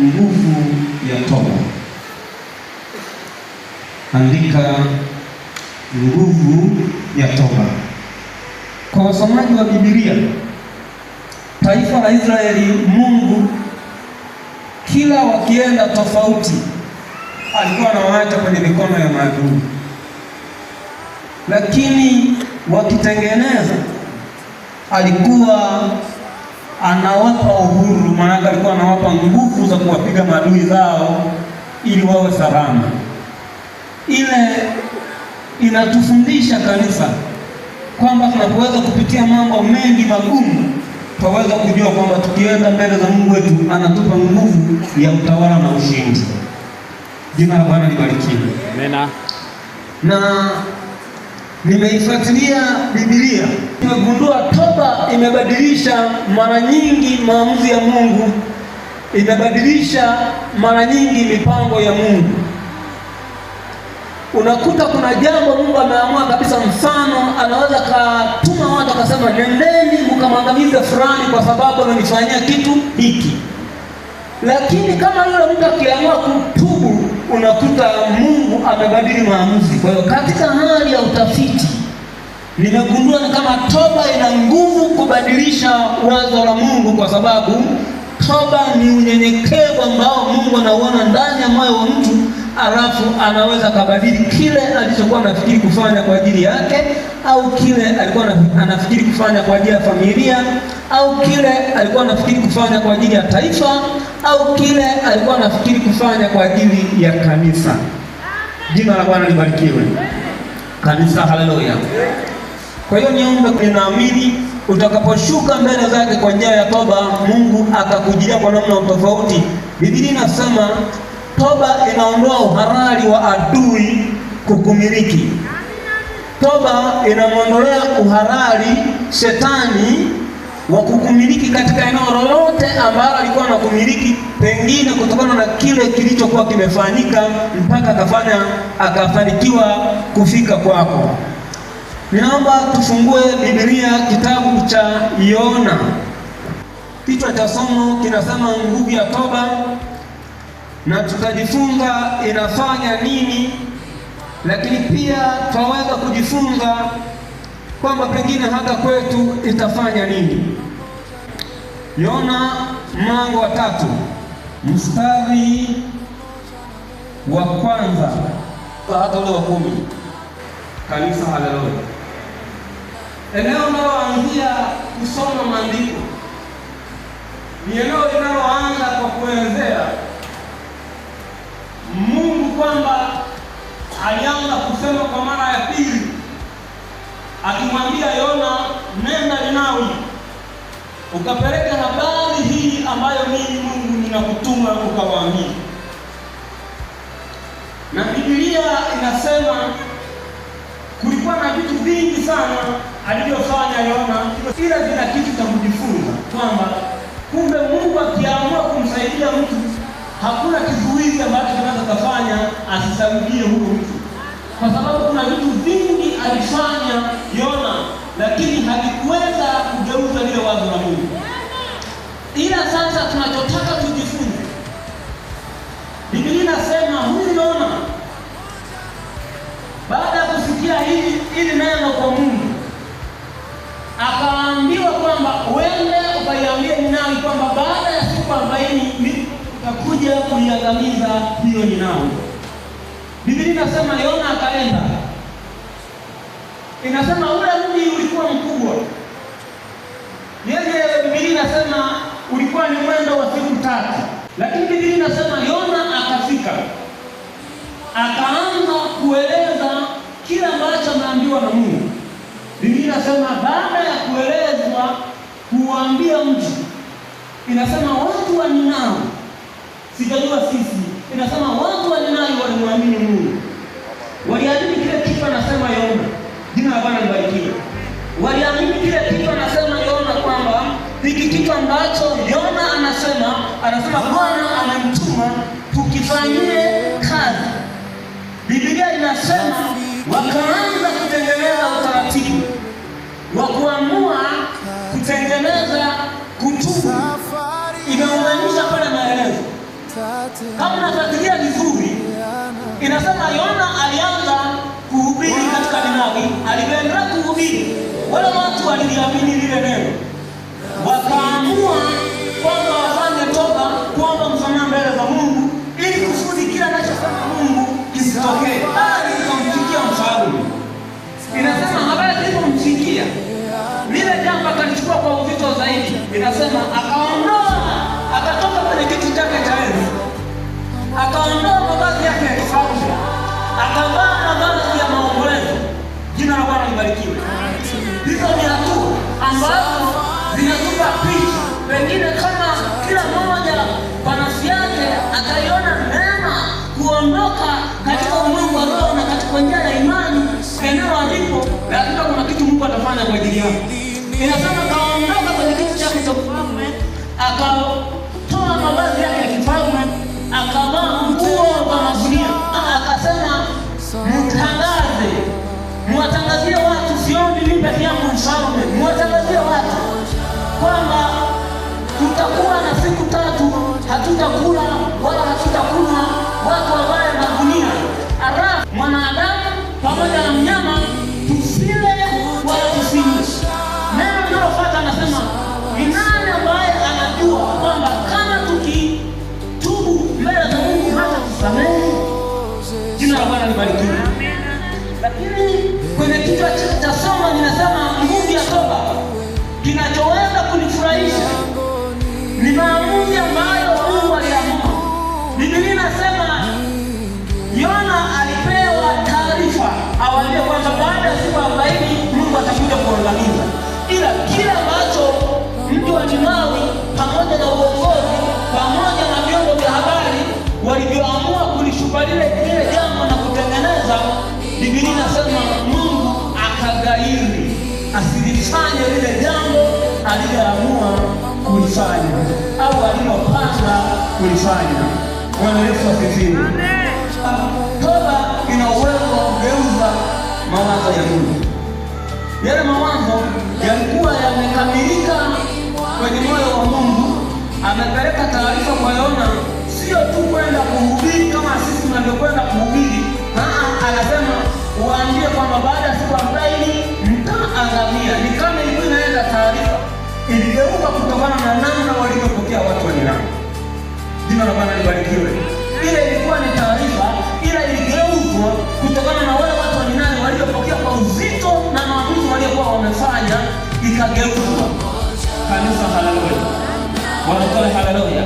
nguvu ya toba. Andika nguvu ya toba. Kwa wasomaji wa Biblia, taifa la Israeli, Mungu kila wakienda tofauti alikuwa anawaacha kwenye mikono ya maadui, lakini wakitengeneza alikuwa anawapa uhuru, maana alikuwa anawapa nguvu za kuwapiga maadui zao ili wawe salama. Ile inatufundisha kanisa kwamba tunapoweza kupitia mambo mengi magumu, tunaweza kujua kwamba tukienda mbele za Mungu wetu anatupa nguvu ya utawala na ushindi. Jina la Bwana libarikiwe. Amina. Na nimeifuatilia Biblia, nimegundua toba imebadilisha mara nyingi maamuzi ya Mungu, imebadilisha mara nyingi mipango ya Mungu. Unakuta kuna jambo Mungu ameamua kabisa, mfano anaweza katuma watu akasema nendeni mkamangamize fulani kwa sababu amenifanyia kitu hiki, lakini kama yule mtu akiamua kutubu, unakuta Mungu amebadili maamuzi. Kwa hiyo katika hali ya utafiti nimegundua ni kama toba ina nguvu kubadilisha wazo la Mungu, kwa sababu toba ni unyenyekevu ambao Mungu anauona ndani ya moyo wa mtu, alafu anaweza kabadili kile alichokuwa anafikiri kufanya kwa ajili yake, au kile alikuwa anafikiri kufanya kwa ajili ya familia, au kile alikuwa anafikiri kufanya kwa ajili ya taifa, au kile alikuwa anafikiri kufanya kwa ajili ya kanisa. Jina la Bwana libarikiwe. Kanisa, haleluya. Kwa hiyo niombe, ninaamini utakaposhuka mbele zake kwa njia ya toba, Mungu atakujilia kwa namna tofauti. Biblia inasema toba inaondoa uhalali wa adui kukumiliki. Toba inamwondolea uhalali shetani wa kukumiliki katika eneo lolote ambalo alikuwa anakumiliki, pengine kutokana na kile kilichokuwa kimefanyika mpaka akafanikiwa kufika kwako. Ninaomba tufungue Biblia kitabu cha Yona. Kichwa cha somo kinasema nguvu ya toba, na tutajifunza inafanya nini, lakini pia tutaweza kujifunza kwamba pengine hata kwetu itafanya nini. Yona mlango wa 3 mstari wa kwanza hata ule wa 10. Kanisa, haleluya. Eneo linaloanzia kusoma maandiko ni eneo linaloanza kwa kuelezea Mungu kwamba alianza kusema kwa mara ya pili, akimwambia Yona, nenda Ninawi ukapeleke habari hii ambayo mimi Mungu ninakutuma ukawaambie. Na Biblia inasema kulikuwa na vitu vingi sana alivyofanya Yona, ila vina kitu cha kujifunza kwamba kumbe Mungu akiamua kumsaidia mtu, hakuna kizuizi ambacho kinaweza kufanya asisaidie huyo mtu, kwa sababu kuna vitu vingi alifanya Yona, lakini havikuweza kugeuza lile wazo la Mungu. Ila sasa tunachotaka tujifunze, Biblia inasema huyu Yona baada ya kusikia hili neno kwa Mungu, akaambiwa kwamba uende ukaiambie Ninawi kwamba baada ya siku 40 utakuja kuiangamiza hiyo Ninawi. Biblia inasema Yona akaenda. Inasema ule mji ulikuwa mkubwa. Biblia inasema ulikuwa ni mwendo wa siku 3. Lakini Biblia inasema Yona akafika, akaanza kueleza kila ambacho ameambiwa na Mungu. Biblia inasema baada ya kuelezwa kuambia mji, inasema watu wa Ninawi, sijajua sisi, inasema watu wa Ninawi walimwamini Mungu. Waliamini kile kitu anasema Yona. Jina la Bwana libarikiwe. Waliamini kile kitu anasema Yona, kwamba hiki kitu ambacho Yona anasema Bwana amemtuma tukifanyie kazi. Biblia inasema wakaanza kutengeneza utaratibu wa kuamua kutengeneza kutubu. Imeunganisha pale maelezo Kama unafuatilia vizuri, inasema Yona alianza kuhubiri katika Ninawi. Alipoendelea kuhubiri, wale watu waliamini lile neno, wakaamua kwamba wafanye toba, kuomba msamaha mbele za Mungu, ili kusudi kila anachosema Mungu kisitokee. Bali ikamfikia mfalme. Inasema habari zilipomfikia, lile jambo akalichukua kwa uzito zaidi. Inasema akatoka kwenye kiti chake cha enzi, akaondoa mavazi yake ya kifalme, akavaa mavazi ya maombolezo. Jina la Bwana libarikiwe. Hizo ni hatua ambazo zinatupa picha, pengine kama kila mmoja kwa nafsi yake ataiona neema kuondoka katika ulimwengu wa roho na katika njia ya imani. Eneo alipo lazima kuna kitu Mungu atafanya kwa ajili yake. Inasema kaondoka kwenye kiti chake cha ufalme, akatoa mavazi yake ya kifalme, akavaa nguo za magunia, akasema muwatangazie watu, siombi mimi peke yangu mfalme, muwatangazie watu kwamba tutakuwa na siku 3 hatutakula wala hatutakunywa, watu wavae magunia, alafu mwanadamu pamoja na mnyama tusile wala tusinywe. Neno linalofuata anasema, ni nani ambaye anajua kwamba kama tukitubu mbele za Mungu hata tusamehe? Jina la Bwana libarikiwe. Lakini kwenye kichwa cha somo ninasema nguvu ya toba. Kinachoweza kunifurahisha ni maamuzi ambayo Mungu aliamua. Biblia inasema Yona alipewa taarifa awaambie kwamba baada ya siku 40 Mungu atakuja kuangamiza. Ila kila ambacho mtu wa Ninawi pamoja na uongozi pamoja na vyombo vya habari walivyoamua kulishupalia lile jambo na kutengeneza, Biblia inasema Mungu akagairi asilifanye lile jambo aliloamua kulifanya au alilopanga kulifanya. Bwana Yesu asifiwe. Toba ina uwezo wa kugeuza mawazo ya Mungu. Yale mawazo yalikuwa yamekamilika kwenye moyo wa Mungu. Amepeleka taarifa kwa Yona, sio tu kwenda kuhubiri kama sisi tunavyokwenda kuhubiri. Anasema uwaambie kwamba baada ya siku 40 mtaangamia. Ni kama ilikuwa inaenda taarifa, iligeuka kutokana na namna walivyopokea watu wa Ninawi. Jina la Bwana libarikiwe. Ile ilikuwa ni taarifa, ila iligeuzwa kutokana na wale watu wa Ninawi waliopokea kwa uzito na maamuzi waliokuwa wamefanya, ikageuzwa. Kanisa, haleluya. Wanakole haleluya.